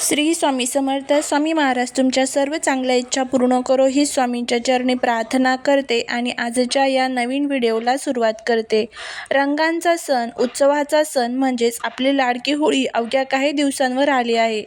श्री स्वामी समर्थ. स्वामी महाराज तुमच्या सर्व चांगल्या इच्छा पूर्ण करो ही स्वामींच्या चरणी प्रार्थना करते आणि आजच्या या नवीन व्हिडिओला सुरुवात करते. रंगांचा सण, उत्सवाचा सण म्हणजेच आपली लाडकी होळी अवघ्या काही दिवसांवर आली आहे.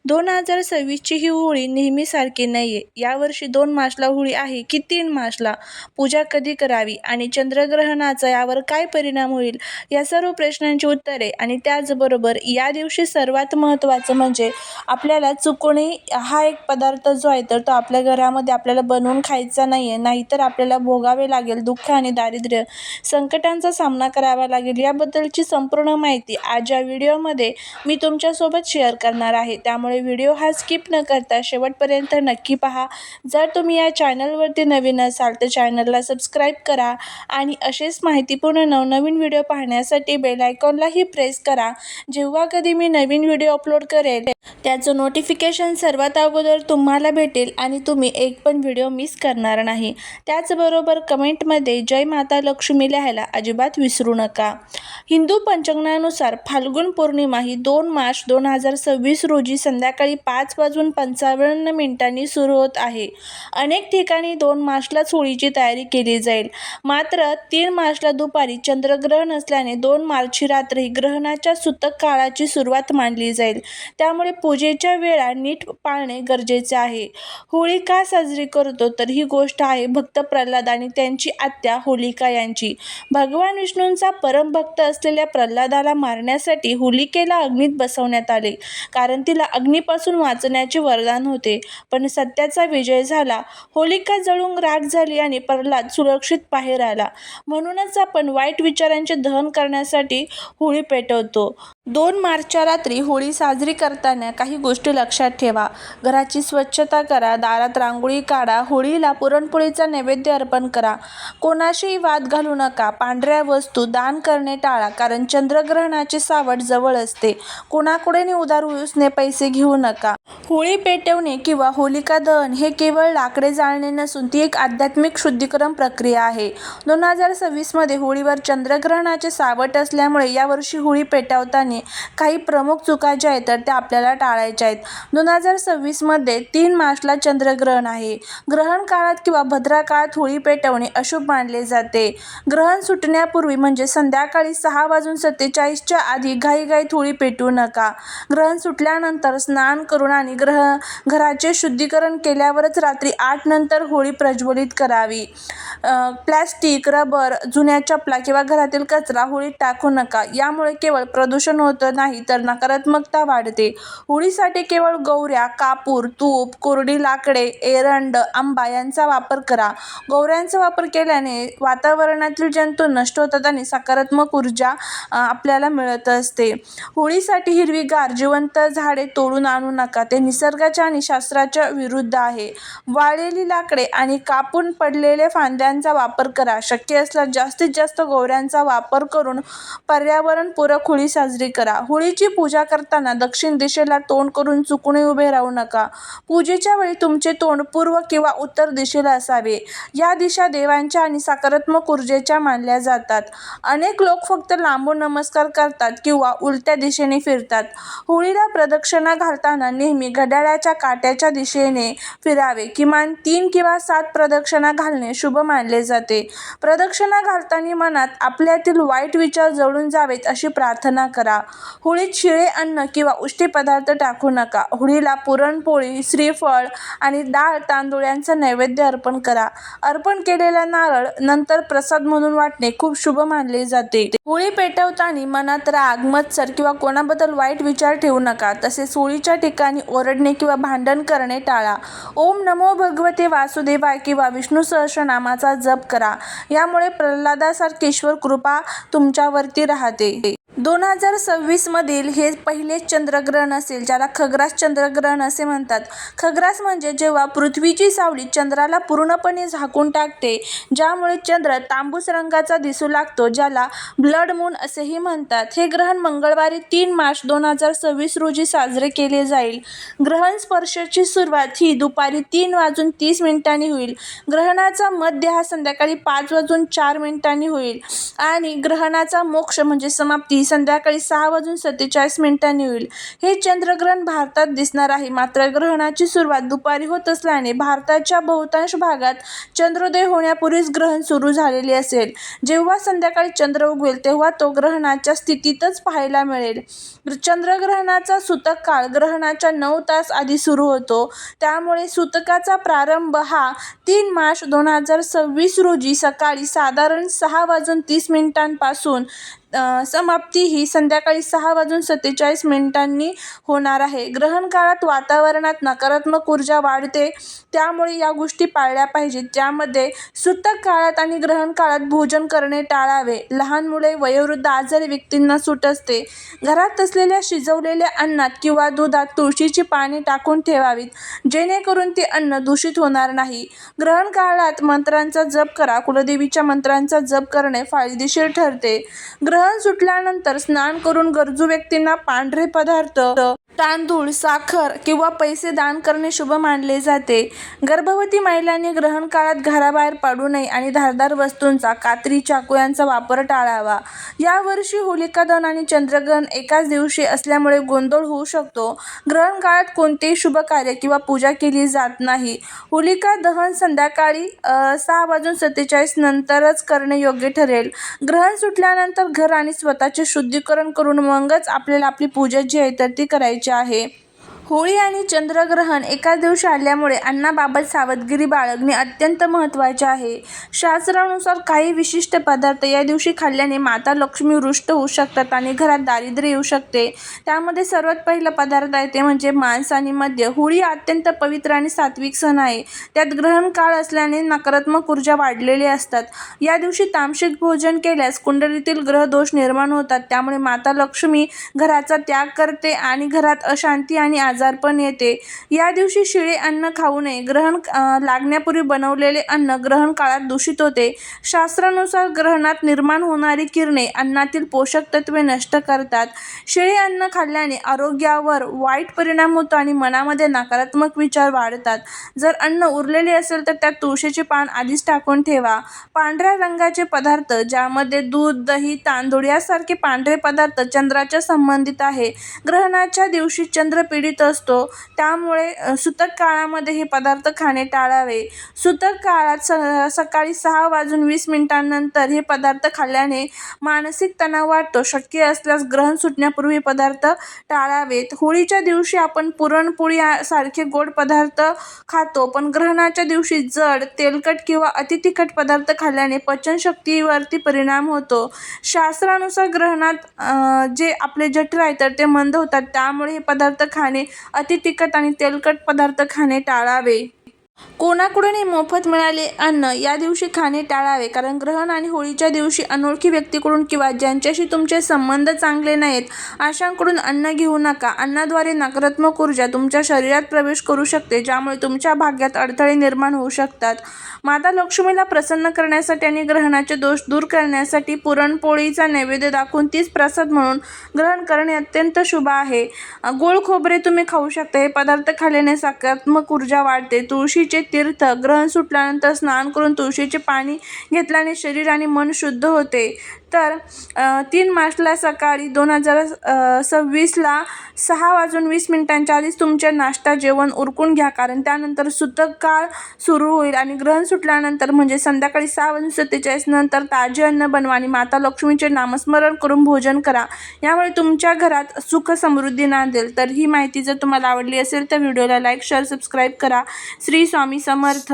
2026ची ही होळी नेहमीसारखी नाही आहे. यावर्षी 2 मार्चला होळी आहे की 3 मार्चला? पूजा कधी करावी आणि चंद्रग्रहणाचा यावर काय परिणाम होईल, या सर्व प्रश्नांची उत्तरे. आणि त्याचबरोबर या दिवशी सर्वात महत्त्वाचं म्हणजे आपल्याला चुकूनही हा एक पदार्थ जो आहे तर तो आपल्या घरामध्ये आपल्याला बनवून खायचा नाही आहे, नाहीतर आपल्याला भोगावे लागेल दुःख आणि दारिद्र्य, संकटांचा सामना करावा लागेल. याबद्दलची संपूर्ण माहिती आज या व्हिडिओमध्ये मी तुमच्यासोबत शेअर करणार आहे. त्यामुळे व्हिडिओ हा स्किप न करता शेवटपर्यंत नक्की पहा. जर तुम्ही या चॅनलवरती नवीन असाल तर चॅनलला सबस्क्राईब करा आणि असेच माहितीपूर्ण नवनवीन व्हिडिओ पाहण्यासाठी बेल आयकॉनलाही प्रेस करा. जेव्हा कधी मी नवीन व्हिडिओ अपलोड करेल त्याचं नोटिफिकेशन सर्वात अगोदर तुम्हाला भेटेल आणि तुम्ही एक पण व्हिडिओ मिस करणार नाही. त्याचबरोबर कमेंटमध्ये जय माता लक्ष्मी लिहायला अजिबात विसरू नका. हिंदू पंचांगानुसार फाल्गुन पौर्णिमा ही 2 मार्च 2026 रोजी संध्याकाळी 5:55 सुरू होत आहे. अनेक ठिकाणी 2 मार्चलाच होळीची तयारी केली जाईल. मात्र 3 मार्चला दुपारी चंद्रग्रहण असल्याने 2 मार्चची रात्री ग्रहणाच्या सूतक काळाची सुरुवात मानली जाईल. त्यामुळे पूजेच्या वेळा नीट पाळणे गरजेचे आहे. होळी का साजरी करतो तर ही गोष्ट आहे भक्त प्रल्हाद आणि त्यांची आत्या होलिका यांची. भगवान विष्णूंचा परमभक्त असलेल्या प्रल्हादाला मारण्यासाठी होलिकेला अग्नीत बसवण्यात आले, कारण तिला अग्नीपासून वाचण्याचे वरदान होते. पण सत्याचा विजय झाला. होलिका जळून राख झाली आणि प्रल्हाद सुरक्षित बाहेर आला. म्हणूनच आपण वाईट विचारांचे दहन करण्यासाठी होळी पेटवतो. 2 मार्चच्या रात्री होळी साजरी करताना काही गोष्टी लक्षात ठेवा. घराची स्वच्छता करा, दारात रांगोळी काढा, होळीला पुरणपोळीचा नैवेद्य अर्पण करा. कोणाशीही वाद घालू नका. पांढऱ्या वस्तू दान करणे टाळा, कारण चंद्रग्रहणाचे सावट जवळ असते. कोणाकडे उधार उसने पैसे घेऊ नका. होळी पेटवणे किंवा होलिका दहन हे केवळ लाकडे जाळणे नसून ती एक आध्यात्मिक शुद्धीकरण प्रक्रिया आहे. 2026 मध्ये होळीवर चंद्रग्रहणाचे सावट असल्यामुळे यावर्षी होळी पेटवताना काही प्रमुख चुका ज्या आहेत तर त्या आपल्याला टाळायच्या आहेत. 2026 मध्ये 3 मार्चला चंद्रग्रहण आहे. ग्रहण काळात किंवा भद्रा काळात होळी पेटवणे अशुभ मानले जाते. ग्रहण सुटण्यापूर्वी म्हणजे संध्याकाळी 6:47 च्या आधी घाईघाईत होळी पेटवू नका. ग्रहण सुटल्यानंतर स्नान करून आणि घराचे शुद्धीकरण केल्यावरच रात्री 8 नंतर होळी प्रज्वलित करावी. प्लॅस्टिक, रबर, जुन्या चपला किंवा घरातील कचरा होळीत टाकू नका. यामुळे केवळ प्रदूषण होतं नाही तर नकारात्मकता वाढते. होळीसाठी केवळ गौऱ्या, कापूर, तूप, कोरडी लाकडे, एरंड, आंबा यांचा वापर करा. गौऱ्यांचा वापर केल्याने वातावरणातील जंतू नष्ट होतात आणि सकारात्मक ऊर्जा आपल्याला मिळत असते. होळीसाठी हिरवीगार जिवंत झाडे तोडून आणू नका. ते निसर्गाच्या आणि शास्त्राच्या विरुद्ध आहे. वाळलेली लाकडे आणि कापून पडलेल्या फांद्यांचा वापर करा. शक्य असल्यास जास्तीत जास्त गौऱ्यांचा वापर करून पर्यावरणपूरक होळी साजरी करा. होळीची पूजा करताना दक्षिण दिशेला तोंड करून चुकूनही उभे राहू नका. पूजेच्या वेळी तुमचे तोंड पूर्व किंवा उत्तर दिशेला असावे. या दिशा देवांच्या आणि सकारात्मक ऊर्जेच्या मानल्या जातात. अनेक लोक फक्त लांबून नमस्कार करतात किंवा उलट्या दिशेने फिरतात. होळीला प्रदक्षिणा घालताना नेहमी घड्याळाच्या काट्याच्या दिशेने फिरावे. किमान 3 किंवा 7 प्रदक्षिणा घालणे शुभ मानले जाते. प्रदक्षिणा घालताना मनात आपल्यातील वाईट विचार जळून जावेत अशी प्रार्थना करा. होळीत शिळे अन्न किंवा उष्टी पदार्थ टाकू नका. होळीला पुरणपोळी, श्रीफळ आणि डाळ तांदूळ यांचा नैवेद्य अर्पण करा. अर्पण केलेला नारळ नंतर प्रसाद म्हणून वाटणे खूप शुभ मानले जाते. होळी पेटवताना मनात राग, मत्सर किंवा कोणाबद्दल वाईट विचार ठेवू नका. तसेच होळीच्या ठिकाणी ओरडणे किंवा भांडण करणे टाळा. ओम नमो भगवते वासुदेवाय किंवा विष्णू सहस्रनामाचा जप करा. यामुळे प्रल्हादासारखी ईश्वर कृपा तुमच्यावरती राहते. 2026 मधील हे पहिलेच चंद्रग्रहण असेल, ज्याला खग्रास चंद्रग्रहण असे म्हणतात. खग्रास म्हणजे जेव्हा पृथ्वीची सावली चंद्राला पूर्णपणे झाकून टाकते, ज्यामुळे चंद्र तांबूस रंगाचा दिसू लागतो, ज्याला ब्लड मून असेही म्हणतात. हे ग्रहण मंगळवारी 3 मार्च 2026 रोजी साजरे केले जाईल. ग्रहण स्पर्शाची सुरुवात ही दुपारी 3:30 होईल. ग्रहणाचा मध्य हा संध्याकाळी 5:04 होईल आणि ग्रहणाचा मोक्ष म्हणजे समाप्ती ही संध्याकाळी 6:47 होईल. हे चंद्रग्रहण भारतात दिसणार आहे. मात्र ग्रहणाची सुरुवात दुपारी होत असल्याने भारताच्या बहुतांश भागात चंद्रोदय होण्यापूर्वीच ग्रहण सुरू झालेले असेल. जेव्हा संध्याकाळी चंद्र उगवेल तेव्हा तो ग्रहणाच्या स्थितीतच पाहायला मिळेल. चंद्रग्रहणाचा सूतक काळ ग्रहणाच्या 9 तास आधी सुरू होतो. त्यामुळे सूतकाचा प्रारंभ हा 3 मार्च 2026 रोजी सकाळी साधारण 6:30 पासून समाप्ती ही संध्याकाळी 6:47 होणार आहे. ग्रहण काळात वातावरणात नकारात्मक ऊर्जा वाढते, त्यामुळे या गोष्टी पाळल्या पाहिजेत. ज्यामध्ये सूतक काळात आणि ग्रहण काळात भोजन करणे टाळावे. लहान मुले, वयोवृद्ध, आजारी व्यक्तींना सूट असते. घरात असलेल्या शिजवलेल्या अन्नात किंवा दुधात तुळशीची पाने टाकून ठेवावीत, जेणेकरून ते अन्न दूषित होणार नाही. ग्रहण काळात मंत्रांचा जप करा. कुलदेवीच्या मंत्रांचा जप करणे फायदेशीर ठरते. ग्रहण सुटल्यानंतर स्नान करून गरजू व्यक्तींना पांढरे पदार्थ, तांदूळ, साखर किंवा पैसे दान करणे शुभ मानले जाते. गर्भवती महिलांनी ग्रहण काळात घराबाहेर पडू नये आणि धारदार वस्तूंचा, कात्री, चाकू यांचा वापर टाळावा. यावर्षी होलिका दहन आणि चंद्रग्रहण एकाच दिवशी असल्यामुळे गोंधळ होऊ शकतो. ग्रहण काळात कोणतेही शुभ कार्य किंवा पूजा केली जात नाही. होलिका दहन संध्याकाळी 6:47 नंतरच करणे योग्य ठरेल. ग्रहण सुटल्यानंतर घर आणि स्वतःचे शुद्धीकरण करून मगच आपल्याला आपली पूजा जी आहे तर ती करायची आहे. होळी आणि चंद्रग्रहण एकाच दिवशी आल्यामुळे अन्नाबाबत सावधगिरी बाळगणे अत्यंत महत्त्वाचे आहे. शास्त्रानुसार काही विशिष्ट पदार्थ या दिवशी खाल्ल्याने माता लक्ष्मी रुष्ट होऊ शकतात आणि घरात दारिद्र्य येऊ शकते. त्यामध्ये सर्वात पहिला पदार्थ आहे ते म्हणजे मांस आणि मद्य. होळी अत्यंत पवित्र आणि सात्विक सण आहे. त्यात ग्रहण काळ असल्याने नकारात्मक ऊर्जा वाढलेली असतात. या दिवशी तामसिक भोजन केल्यास कुंडलीतील ग्रह दोष निर्माण होतात. त्यामुळे माता लक्ष्मी घराचा त्याग करते आणि घरात अशांती आणि आजारपण येते. या दिवशी शिळे अन्न खाऊ नये. ग्रहण लागण्यापूर्वी बनवलेले अन्न ग्रहण काळात दूषित होते. शास्त्रानुसार ग्रहणात निर्माण होणारी किरणे अन्नातील पोषक तत्वे नष्ट करतात. शिळे अन्न खाल्ल्याने आरोग्यावर वाईट परिणाम होतो आणि मनामध्ये नकारात्मक विचार वाढतात. जर अन्न उरलेले असेल तर त्यात तुळशीचे पान आधीच टाकून ठेवा. पांढऱ्या रंगाचे पदार्थ ज्यामध्ये दूध, दही, तांदूळ यासारखे पांढरे पदार्थ चंद्राच्या संबंधित आहे. ग्रहणाच्या दिवशी चंद्र पीडित असतो, त्यामुळे सूतक काळामध्ये हे पदार्थ खाणे टाळावे. सूतक काळात सकाळी 6:20 नंतर हे पदार्थ खाल्ल्याने मानसिक तणाव वाढतो. शक्य असल्यास ग्रहण सुटण्यापूर्वी पदार्थ टाळावेत. होळीच्या दिवशी आपण पुरणपोळी सारखे गोड पदार्थ खातो, पण ग्रहणाच्या दिवशी जड, तेलकट किंवा अतितिखट पदार्थ खाल्ल्याने पचनशक्तीवरती परिणाम होतो. शास्त्रानुसार ग्रहणात जे आपले जठर आहे तर ते मंद होतात. त्यामुळे हे पदार्थ खाणे, अति तिखट आणि तेलकट पदार्थ खाणे टाळावे. कोणाकडूनही मोफत मिळाले अन्न या दिवशी खाणे टाळावे. कारण ग्रहण आणि होळीच्या दिवशी अनोळखी व्यक्तीकडून किंवा ज्यांच्याशी तुमचे संबंध चांगले नाहीत अशांकडून अन्न घेऊ नका. अन्नाद्वारे नकारात्मक ऊर्जा तुमच्या शरीरात प्रवेश करू शकते, ज्यामुळे तुमच्या भाग्यात अडथळे निर्माण होऊ शकतात. माता लक्ष्मीला प्रसन्न करण्यासाठी आणि ग्रहणाचे दोष दूर करण्यासाठी पुरणपोळीचा नैवेद्य दाखवून तीच प्रसाद म्हणून ग्रहण करणे अत्यंत शुभ आहे. गोड खोबरे तुम्ही खाऊ शकता. हे पदार्थ खाल्ल्याने सकारात्मक ऊर्जा वाढते. तुळशीचे तीर्थ ग्रहण सुटल्यानंतर स्नान करून तुळशीचे पाणी घेतल्याने शरीर आणि मन शुद्ध होते. तर 3 मार्चला सकाळी 2026ला 6:20 आधीच तुमचे नाश्ता जेवण उरकून घ्या, कारण त्यानंतर सूतक काळ सुरू होईल आणि ग्रहण सुटल्यानंतर म्हणजे संध्याकाळी 6:47 नंतर ताजे अन्न बनवा आणि माता लक्ष्मीचे नामस्मरण करून भोजन करा. यामुळे तुमच्या घरात सुख समृद्धी नांदेल. तर ही माहिती जर तुम्हाला आवडली असेल तर व्हिडिओला लाईक, शेअर, सबस्क्राईब करा. श्री स्वामी समर्थ.